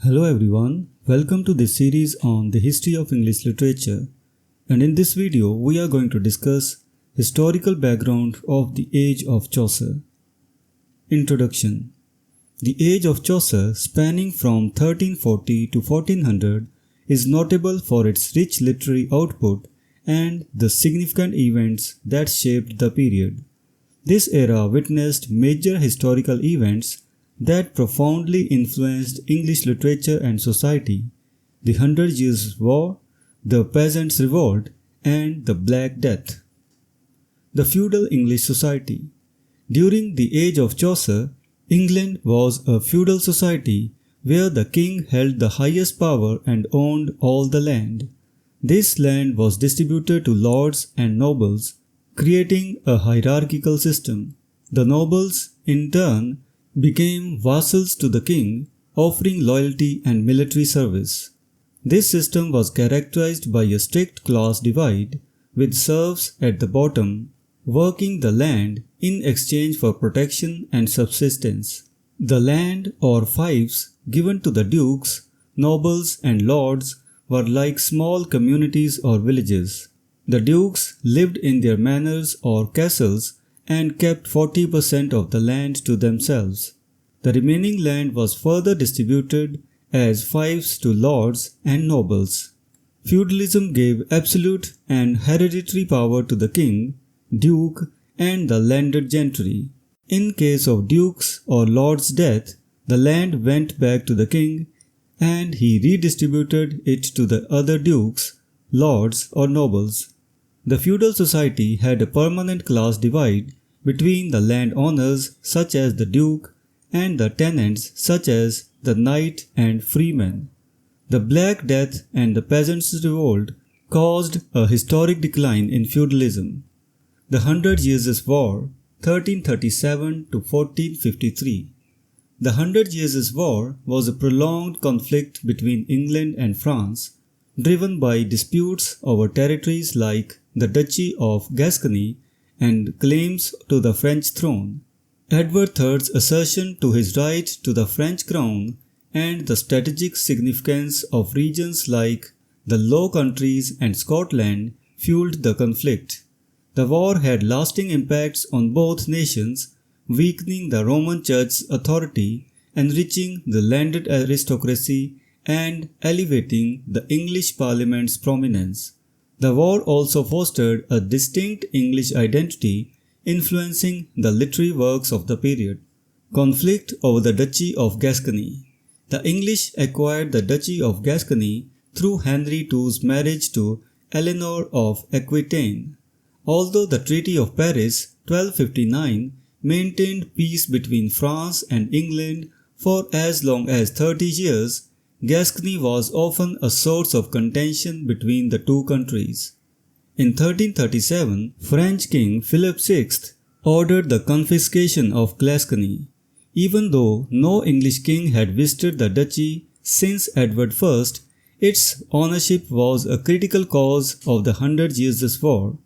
Hello everyone, welcome to this series on the history of English literature, and in this video we are going to discuss historical background of the age of Chaucer. Introduction. The age of Chaucer, spanning from 1340 to 1400, is notable for its rich literary output and the significant events that shaped the period. This era witnessed major historical events that profoundly influenced English literature and society: the Hundred Years' War, the Peasants' Revolt, and the Black Death. The feudal English society. During the age of Chaucer, England was a feudal society where the king held the highest power and owned all the land. This land was distributed to lords and nobles, creating a hierarchical system. The nobles, in turn, became vassals to the king, offering loyalty and military service. This system was characterized by a strict class divide, with serfs at the bottom working the land in exchange for protection and subsistence. The land or fiefs given to the dukes, nobles, and lords were like small communities or villages. The dukes lived in their manors or castles and kept 40% of the land to themselves. The remaining land was further distributed as fiefs to lords and nobles. Feudalism gave absolute and hereditary power to the king, duke, and the landed gentry. In case of duke's or lord's death, the land went back to the king and he redistributed it to the other dukes, lords, or nobles. The feudal society had a permanent class divide between the landowners such as the duke and the tenants such as the knight and freeman. The Black Death and the Peasants' Revolt caused a historic decline in feudalism. The Hundred Years' War, 1337 to 1453. The Hundred Years' War was a prolonged conflict between England and France, driven by disputes over territories like the Duchy of Gascony and claims to the French throne. Edward III's assertion to his right to the French crown and the strategic significance of regions like the Low Countries and Scotland fueled the conflict. The war had lasting impacts on both nations, weakening the Roman Church's authority, enriching the landed aristocracy, and elevating the English Parliament's prominence. The war also fostered a distinct English identity, influencing the literary works of the period. Conflict over the Duchy of Gascony. The English acquired the Duchy of Gascony through Henry II's marriage to Eleanor of Aquitaine. Although the Treaty of Paris, 1259, maintained peace between France and England for as long as 30 years, Gascony was often a source of contention between the two countries. In 1337, French King Philip VI ordered the confiscation of Gascony. Even though no English king had visited the duchy since Edward I, its ownership was a critical cause of the Hundred Years' War.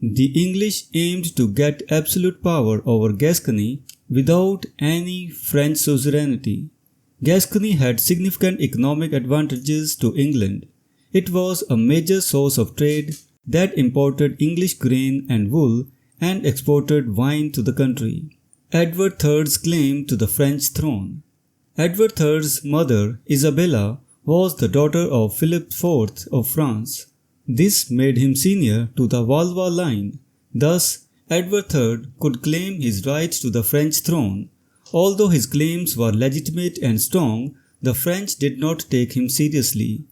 The English aimed to get absolute power over Gascony without any French suzerainty. Gascony had significant economic advantages to England. It was a major source of trade that imported English grain and wool and exported wine to the country. Edward III's claim to the French throne. Edward III's mother, Isabella, was the daughter of Philip IV of France. This made him senior to the Valois line. Thus, Edward III could claim his right to the French throne. Although his claims were legitimate and strong, the French did not take him seriously.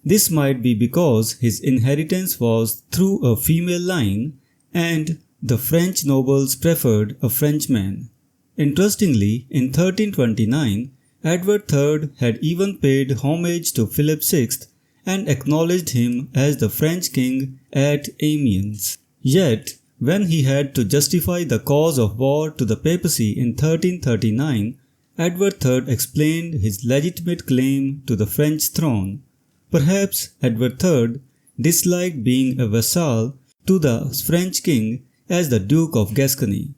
This might be because his inheritance was through a female line and the French nobles preferred a Frenchman. Interestingly, in 1329, Edward III had even paid homage to Philip VI and acknowledged him as the French king at Amiens. Yet, when he had to justify the cause of war to the papacy in 1339, Edward III explained his legitimate claim to the French throne. Perhaps Edward III disliked being a vassal to the French king as the Duke of Gascony.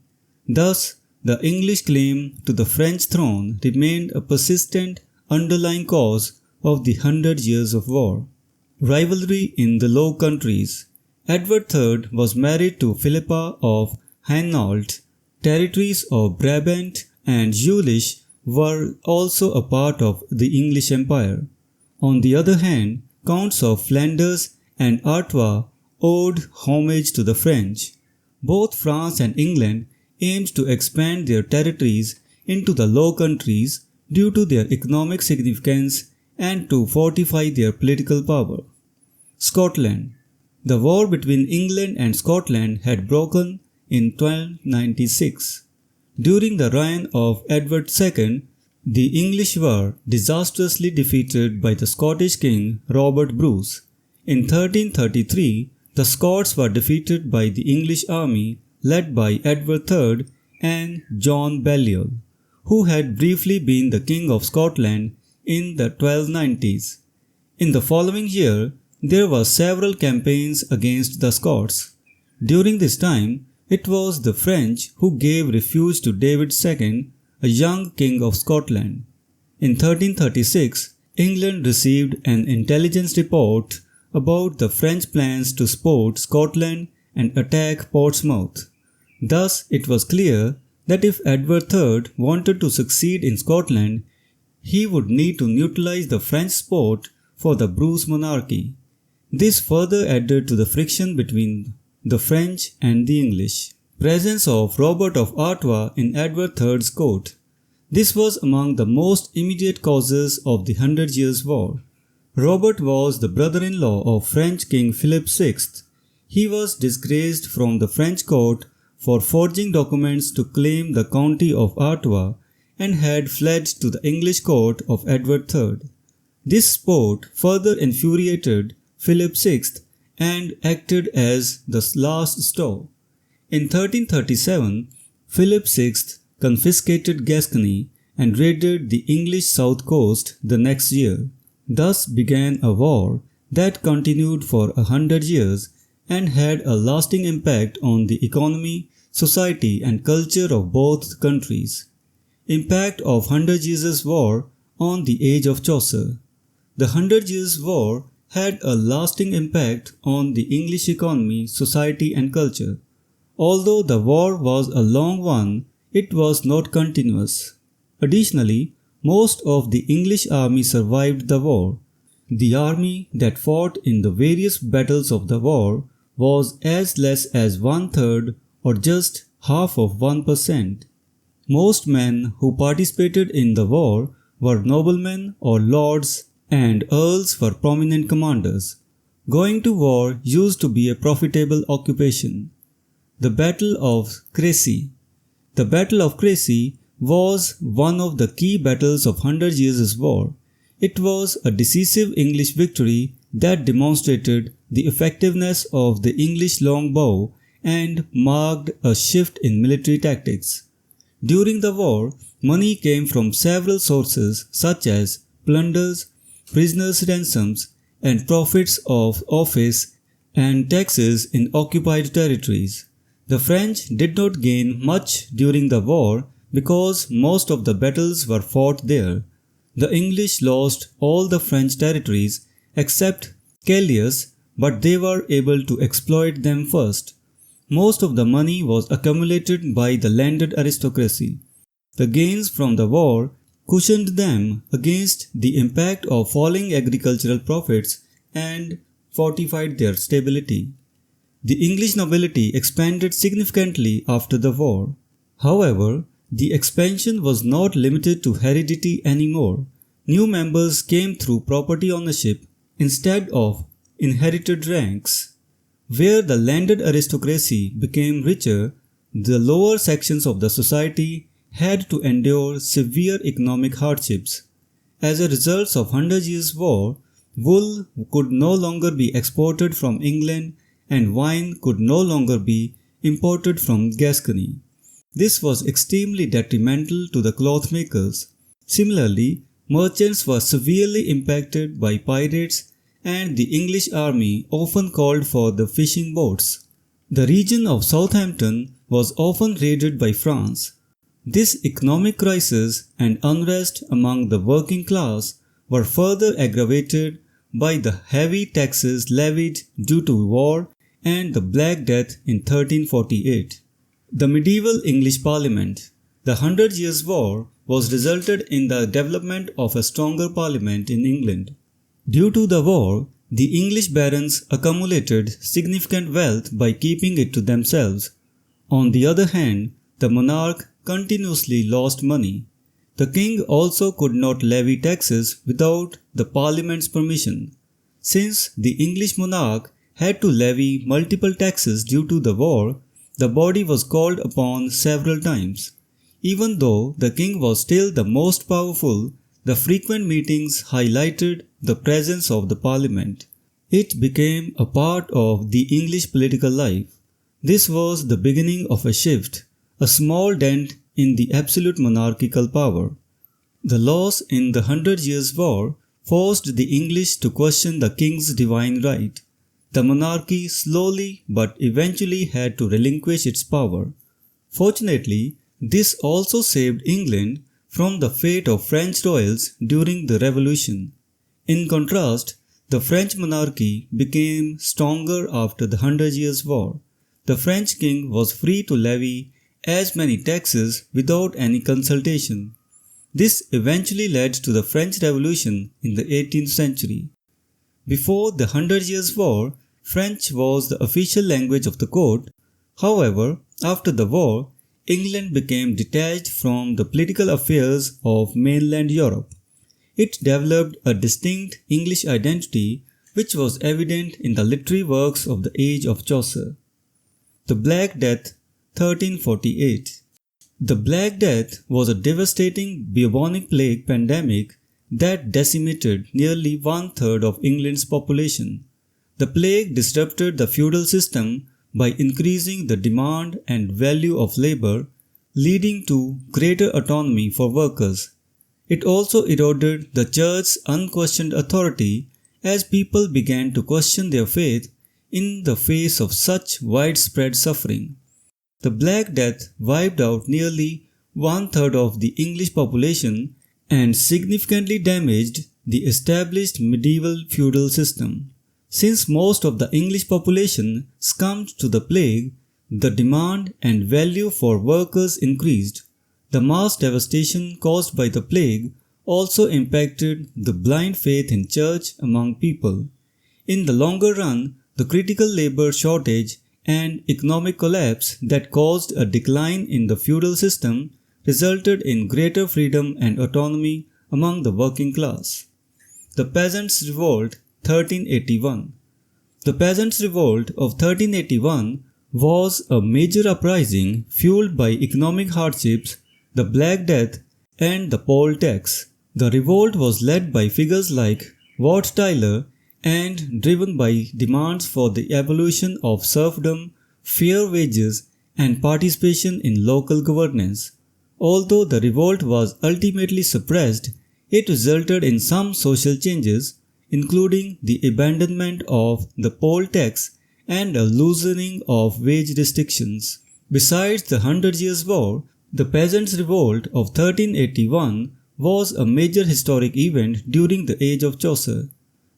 Thus, the English claim to the French throne remained a persistent, underlying cause of the 100 Years of War. Rivalry in the Low Countries. Edward III was married to Philippa of Hainault. Territories of Brabant and Winglish were also a part of the English Empire. On the other hand, Counts of Flanders and Artois owed homage to the French. Both France and England aimed to expand their territories into the Low Countries due to their economic significance and to fortify their political power. Scotland. The war between England and Scotland had broken in 1296. During the reign of Edward II, the English were disastrously defeated by the Scottish king Robert Bruce. In 1333, the Scots were defeated by the English army led by Edward III and John Balliol, who had briefly been the King of Scotland in the 1290s. In the following year, there were several campaigns against the Scots. During this time, it was the French who gave refuge to David II, a young king of Scotland. In 1336, England received an intelligence report about the French plans to support Scotland and attack Portsmouth. Thus, it was clear that if Edward III wanted to succeed in Scotland, he would need to neutralize the French support for the Bruce monarchy. This further added to the friction between the French and the English. Presence of Robert of Artois in Edward III's court. This was among the most immediate causes of the 100 Years' War. Robert was the brother-in-law of French King Philip VI. He was disgraced from the French court for forging documents to claim the county of Artois and had fled to the English court of Edward III. This sport further infuriated Philip VI and acted as the last straw. In 1337, Philip VI confiscated Gascony and raided the English south coast the next year. Thus began a war that continued for 100 years and had a lasting impact on the economy, society and culture of both countries. Impact of 100 Years' War on the age of Chaucer. The 100 Years' War had a lasting impact on the English economy, society and culture. Although the war was a long one, it was not continuous. Additionally, most of the English army survived the war. The army that fought in the various battles of the war was as less as 1/3 or just half of 1%. Most men who participated in the war were noblemen or lords, and earls were prominent commanders. Going to war used to be a profitable occupation. The Battle of Crecy. The Battle of Crecy was one of the key battles of 100 Years' War. It was a decisive English victory that demonstrated the effectiveness of the English longbow and marked a shift in military tactics. During the war, money came from several sources such as plunders, prisoners' ransoms, and profits of office and taxes in occupied territories. The French did not gain much during the war because most of the battles were fought there. The English lost all the French territories except Calais, but they were able to exploit them first. Most of the money was accumulated by the landed aristocracy. The gains from the war cushioned them against the impact of falling agricultural profits and fortified their stability. The English nobility expanded significantly after the war. However, the expansion was not limited to heredity anymore. New members came through property ownership instead of inherited ranks. Where the landed aristocracy became richer, the lower sections of the society had to endure severe economic hardships. As a result of 100 Years' War, wool could no longer be exported from England and wine could no longer be imported from Gascony. This was extremely detrimental to the cloth makers. Similarly, merchants were severely impacted by pirates and the English army often called for the fishing boats. The region of Southampton was often raided by France. This economic crisis and unrest among the working class were further aggravated by the heavy taxes levied due to war and the Black Death in 1348. The medieval English Parliament, the 100 Years' War, was resulted in the development of a stronger parliament in England. Due to the war, the English barons accumulated significant wealth by keeping it to themselves. On the other hand, the monarch continuously lost money. The king also could not levy taxes without the parliament's permission. Since the English monarch had to levy multiple taxes due to the war, the body was called upon several times. Even though the king was still the most powerful, the frequent meetings highlighted the presence of the parliament. It became a part of the English political life. This was the beginning of a shift, a small dent in the absolute monarchical power. The loss in the 100 Years' War forced the English to question the king's divine right. The monarchy slowly but eventually had to relinquish its power. Fortunately, this also saved England from the fate of French royals during the Revolution. In contrast, the French monarchy became stronger after the 100 Years' War. The French king was free to levy as many taxes without any consultation. This eventually led to the French Revolution in the 18th century. Before the 100 Years' War, French was the official language of the court. However, after the war, England became detached from the political affairs of mainland Europe. It developed a distinct English identity which was evident in the literary works of the age of Chaucer. The Black Death, 1348. The Black Death was a devastating bubonic plague pandemic that decimated nearly one-third of England's population. The plague disrupted the feudal system by increasing the demand and value of labor, leading to greater autonomy for workers. It also eroded the church's unquestioned authority as people began to question their faith in the face of such widespread suffering. The Black Death wiped out nearly one-third of the English population and significantly damaged the established medieval feudal system. Since most of the English population succumbed to the plague, the demand and value for workers increased. The mass devastation caused by the plague also impacted the blind faith in church among people. In the longer run, the critical labor shortage and economic collapse that caused a decline in the feudal system resulted in greater freedom and autonomy among the working class. The Peasants' Revolt, 1381. The Peasants' Revolt of 1381 was a major uprising fueled by economic hardships, the Black Death, and the poll tax. The revolt was led by figures like Wat Tyler and driven by demands for the abolition of serfdom, fair wages, and participation in local governance. Although the revolt was ultimately suppressed, it resulted in some social changes, including the abandonment of the poll tax and a loosening of wage restrictions. Besides the 100 Years' War, the Peasants' Revolt of 1381 was a major historic event during the age of Chaucer.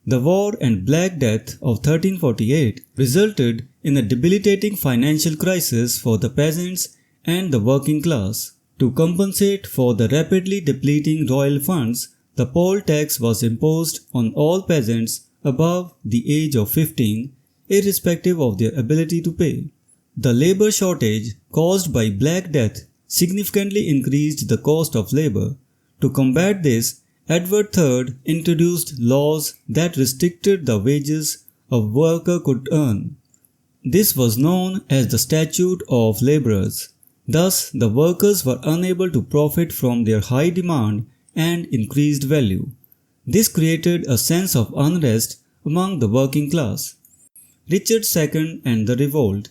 The War and Black Death of 1348 resulted in a debilitating financial crisis for the peasants and the working class. To compensate for the rapidly depleting royal funds, the poll tax was imposed on all peasants above the age of 15, irrespective of their ability to pay. The labor shortage caused by Black Death significantly increased the cost of labor. To combat this, Edward III introduced laws that restricted the wages a worker could earn. This was known as the Statute of Labourers. Thus, the workers were unable to profit from their high demand and increased value. This created a sense of unrest among the working class. Richard II and the Revolt.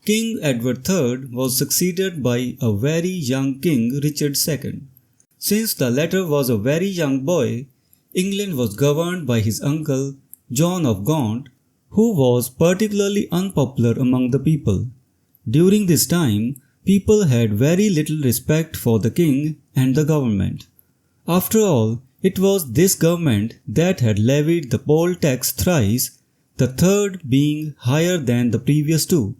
King Edward III was succeeded by a very young King Richard II. Since the latter was a very young boy, England was governed by his uncle John of Gaunt, who was particularly unpopular among the people. During this time, people had very little respect for the king and the government. After all, it was this government that had levied the poll tax thrice, the third being higher than the previous two.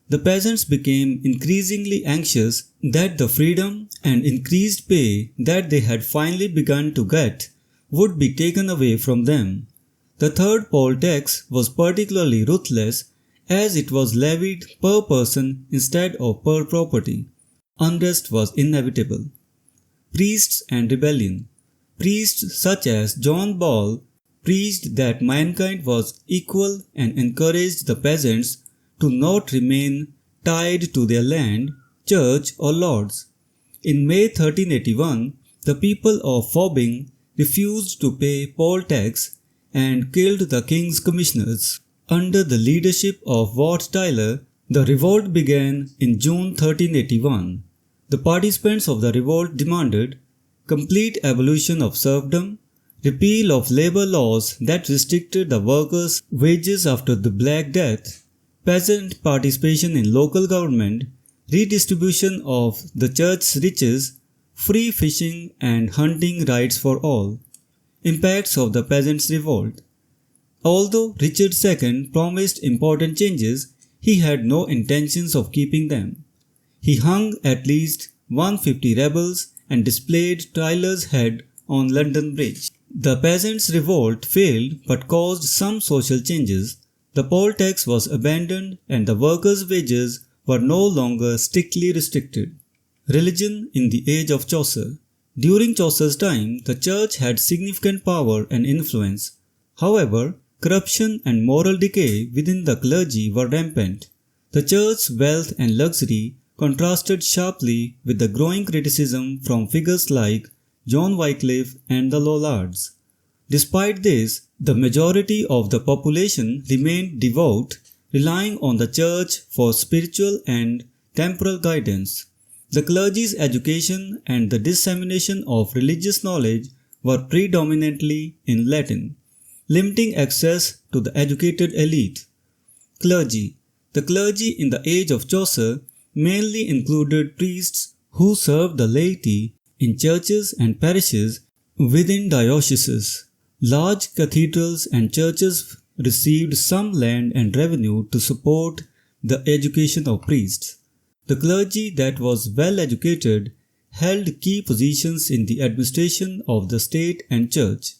The peasants became increasingly anxious that the freedom and increased pay that they had finally begun to get would be taken away from them. The third poll tax was particularly ruthless as it was levied per person instead of per property. Unrest was inevitable. Priests and rebellion. Priests such as John Ball preached that mankind was equal and encouraged the peasants to not remain tied to their land, church or lords. In May 1381, the people of Fobbing refused to pay poll tax and killed the king's commissioners. Under the leadership of Wat Tyler, the revolt began in June 1381. The participants of the revolt demanded complete abolition of serfdom, repeal of labor laws that restricted the workers' wages after the Black Death, peasant participation in local government, redistribution of the church's riches, free fishing and hunting rights for all. Impacts of the peasants' revolt. Although Richard II promised important changes, he had no intentions of keeping them. He hung at least 150 rebels and displayed Tyler's head on London Bridge. The peasants' revolt failed but caused some social changes. The poll tax was abandoned and the workers' wages were no longer strictly restricted. Religion in the age of Chaucer. During Chaucer's time, the church had significant power and influence. However, corruption and moral decay within the clergy were rampant. The church's wealth and luxury contrasted sharply with the growing criticism from figures like John Wycliffe and the Lollards. Despite this, the majority of the population remained devout, relying on the church for spiritual and temporal guidance. The clergy's education and the dissemination of religious knowledge were predominantly in Latin, limiting access to the educated elite. Clergy. The clergy in the age of Chaucer mainly included priests who served the laity in churches and parishes within dioceses. Large cathedrals and churches received some land and revenue to support the education of priests. The clergy that was well educated held key positions in the administration of the state and church.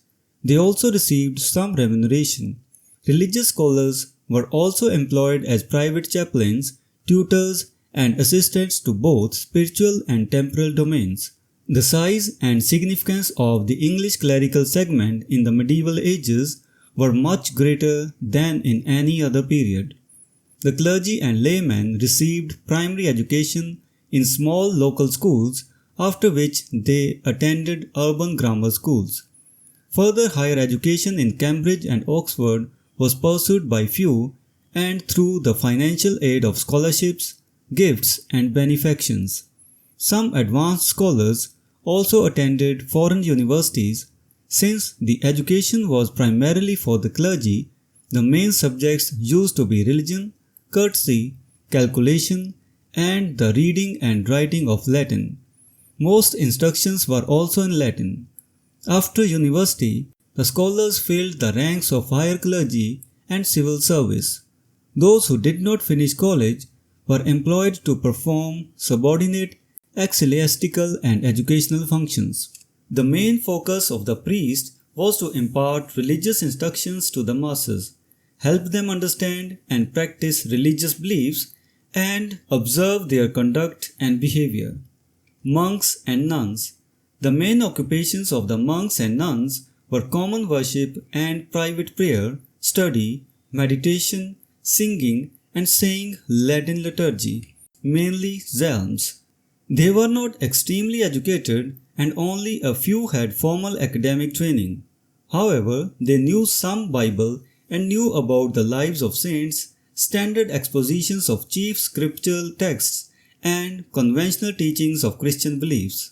They also received some remuneration. Religious scholars were also employed as private chaplains, tutors, and assistants to both spiritual and temporal domains. The size and significance of the English clerical segment in the medieval ages were much greater than in any other period. The clergy and laymen received primary education in small local schools, after which they attended urban grammar schools. Further higher education in Cambridge and Oxford was pursued by few and through the financial aid of scholarships, gifts, and benefactions. Some advanced scholars also attended foreign universities. Since the education was primarily for the clergy, the main subjects used to be religion, courtesy, calculation, and the reading and writing of Latin. Most instructions were also in Latin. After university, the scholars filled the ranks of higher clergy and civil service. Those who did not finish college were employed to perform subordinate ecclesiastical and educational functions. The main focus of the priest was to impart religious instructions to the masses, help them understand and practice religious beliefs, and observe their conduct and behavior. Monks and nuns. The main occupations of the monks and nuns were common worship and private prayer, study, meditation, singing, and saying Latin liturgy, mainly psalms. They were not extremely educated and only a few had formal academic training. However, they knew some Bible and knew about the lives of saints, standard expositions of chief scriptural texts, and conventional teachings of Christian beliefs.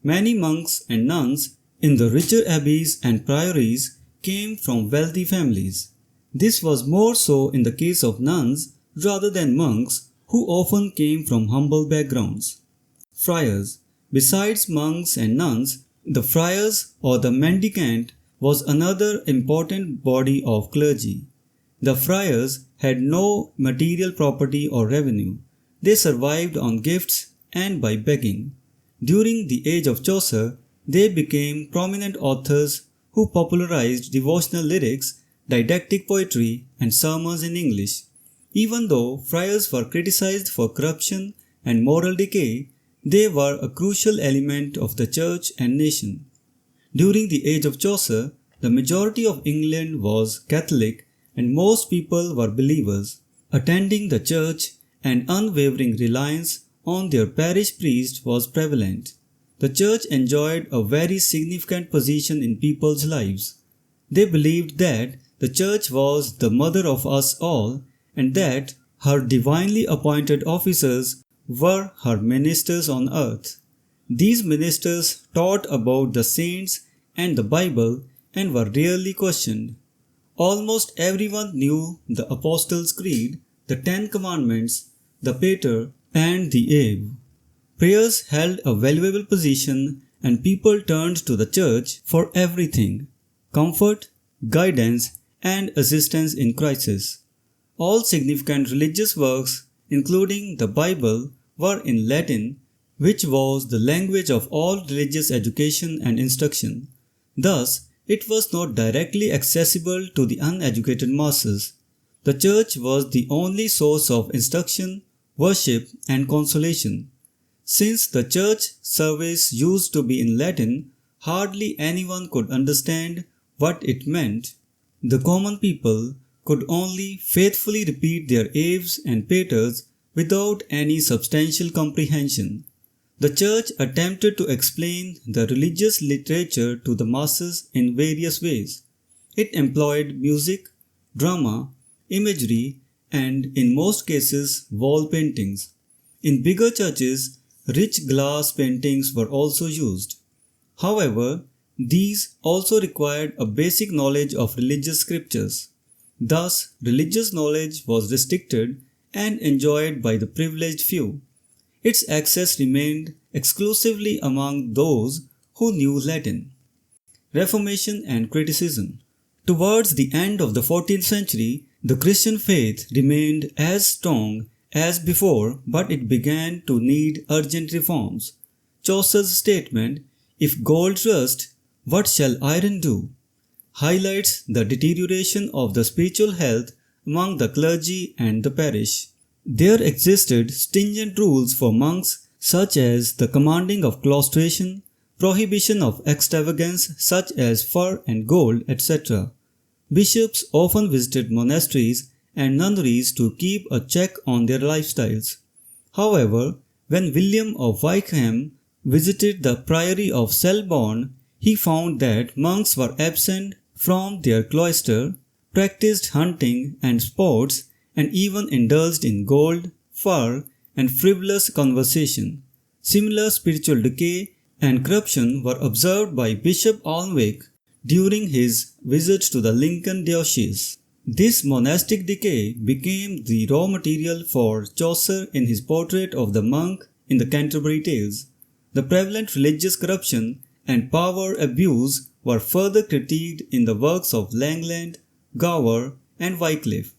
Many monks and nuns in the richer abbeys and priories came from wealthy families. This was more so in the case of nuns rather than monks, who often came from humble backgrounds. Friars. Besides monks and nuns, the friars or the mendicant was another important body of clergy. The friars had no material property or revenue. They survived on gifts and by begging. During the age of Chaucer, they became prominent authors who popularized devotional lyrics, didactic poetry, and sermons in English. Even though friars were criticized for corruption and moral decay, they were a crucial element of the church and nation. During the age of Chaucer, the majority of England was Catholic and most people were believers, attending the church and unwavering reliance on their parish priest was prevalent. The church enjoyed a very significant position in people's lives. They believed that the church was the mother of us all and that her divinely appointed officers were her ministers on earth. These ministers taught about the saints and the Bible and were rarely questioned. Almost everyone knew the Apostles' Creed, the Ten Commandments, the Pater, and the Ave. Prayers held a valuable position and people turned to the church for everything: comfort, guidance, and assistance in crisis. All significant religious works, including the Bible, were in Latin, which was the language of all religious education and instruction. Thus, it was not directly accessible to the uneducated masses. The church was the only source of instruction, worship, and consolation. Since the church service used to be in Latin, hardly anyone could understand what it meant. The common people could only faithfully repeat their Aves and Paters without any substantial comprehension. The church attempted to explain the religious literature to the masses in various ways. It employed music, drama, imagery, and in most cases wall paintings. In bigger churches, rich glass paintings were also used. However, these also required a basic knowledge of religious scriptures. Thus, religious knowledge was restricted and enjoyed by the privileged few. Its access remained exclusively among those who knew Latin. Reformation and criticism. Towards the end of the 14th century, the Christian faith remained as strong as before, but it began to need urgent reforms. Chaucer's statement, "If gold rust, what shall iron do?" highlights the deterioration of the spiritual health among the clergy and the parish. There existed stringent rules for monks such as the commanding of claustration, prohibition of extravagance such as fur and gold, etc. Bishops often visited monasteries and nunneries to keep a check on their lifestyles. However, when William of Wykeham visited the priory of Selborne, he found that monks were absent from their cloister, practiced hunting and sports, and even indulged in gold, fur, and frivolous conversation. Similar spiritual decay and corruption were observed by Bishop Alnwick during his visit to the Lincoln diocese. This monastic decay became the raw material for Chaucer in his portrait of the monk in the Canterbury Tales. The prevalent religious corruption and power abuse were further critiqued in the works of Langland, Gower, and Wycliffe.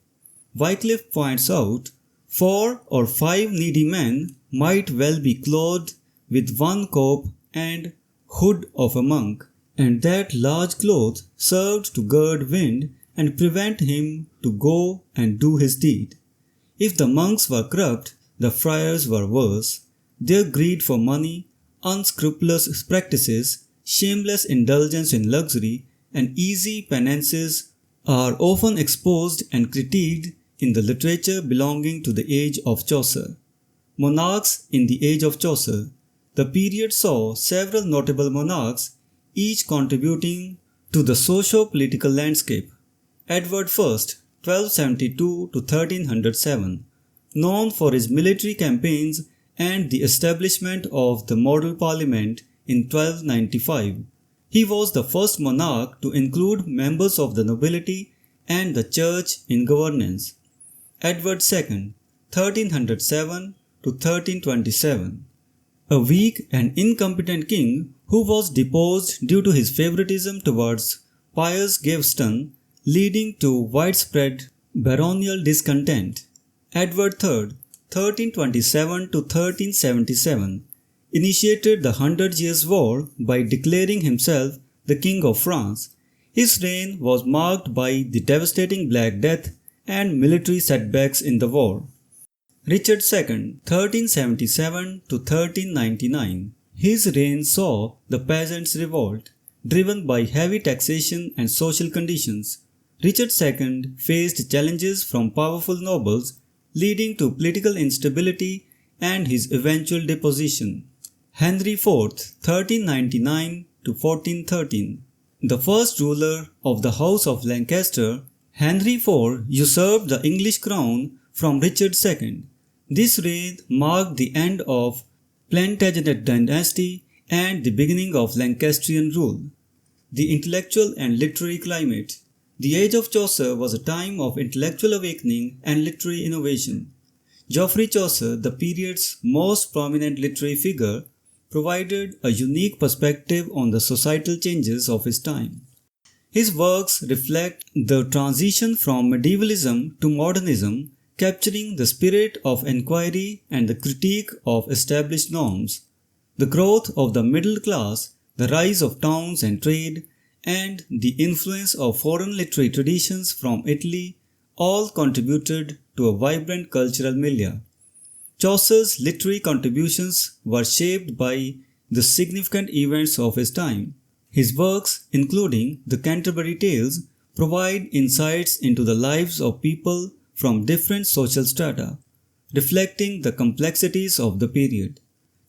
Wycliffe points out, 4 or 5 needy men might well be clothed with one cope and hood of a monk, and that large cloth served to gird wind and prevent him to go and do his deed. If the monks were corrupt, the friars were worse. Their greed for money, unscrupulous practices, shameless indulgence in luxury, and easy penances are often exposed and critiqued in the literature belonging to the age of Chaucer. Monarchs in the age of Chaucer. The period saw several notable monarchs, each contributing to the socio-political landscape. Edward I, 1272 to 1307, known for his military campaigns and the establishment of the model parliament in 1295. He was the first monarch to include members of the nobility and the church in governance. Edward II, 1307 to 1327. A weak and incompetent king who was deposed due to his favoritism towards Pius Gaveston, leading to widespread baronial discontent. Edward III, 1327 to 1377, initiated the 100 Years' War by declaring himself the King of France. His reign was marked by the devastating Black Death and military setbacks in the war. Richard II, 1377 to 1399. His reign saw the peasants' revolt, driven by heavy taxation and social conditions. Richard II faced challenges from powerful nobles, leading to political instability and his eventual deposition. Henry IV, 1399 to 1413. The first ruler of the House of Lancaster, Henry IV usurped the English crown from Richard II. This reign marked the end of Plantagenet dynasty and the beginning of Lancastrian rule. The intellectual and literary climate. The age of Chaucer was a time of intellectual awakening and literary innovation. Geoffrey Chaucer, the period's most prominent literary figure, provided a unique perspective on the societal changes of his time. His works reflect the transition from medievalism to modernism, capturing the spirit of inquiry and the critique of established norms. The growth of the middle class, the rise of towns and trade, and the influence of foreign literary traditions from Italy all contributed to a vibrant cultural milieu. Chaucer's literary contributions were shaped by the significant events of his time. His works, including the Canterbury Tales, provide insights into the lives of people from different social strata, reflecting the complexities of the period.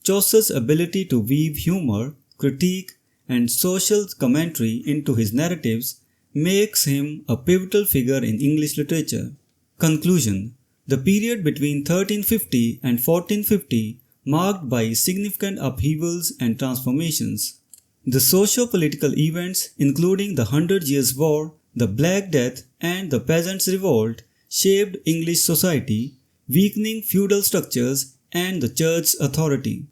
Chaucer's ability to weave humor, critique, and social commentary into his narratives makes him a pivotal figure in English literature. Conclusion. The period between 1350 and 1450 marked by significant upheavals and transformations. The socio-political events, including the 100 Years' War, the Black Death, and the Peasants' Revolt, shaped English society, weakening feudal structures and the church's authority.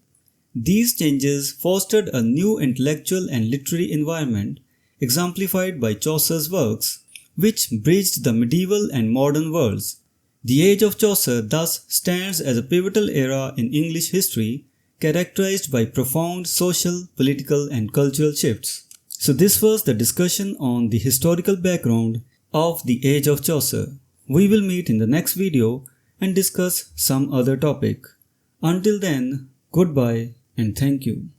These changes fostered a new intellectual and literary environment, exemplified by Chaucer's works, which bridged the medieval and modern worlds. The age of Chaucer thus stands as a pivotal era in English history, characterized by profound social, political, and cultural shifts. So this was the discussion on the historical background of the age of Chaucer. We will meet in the next video and discuss some other topic. Until then, goodbye and thank you.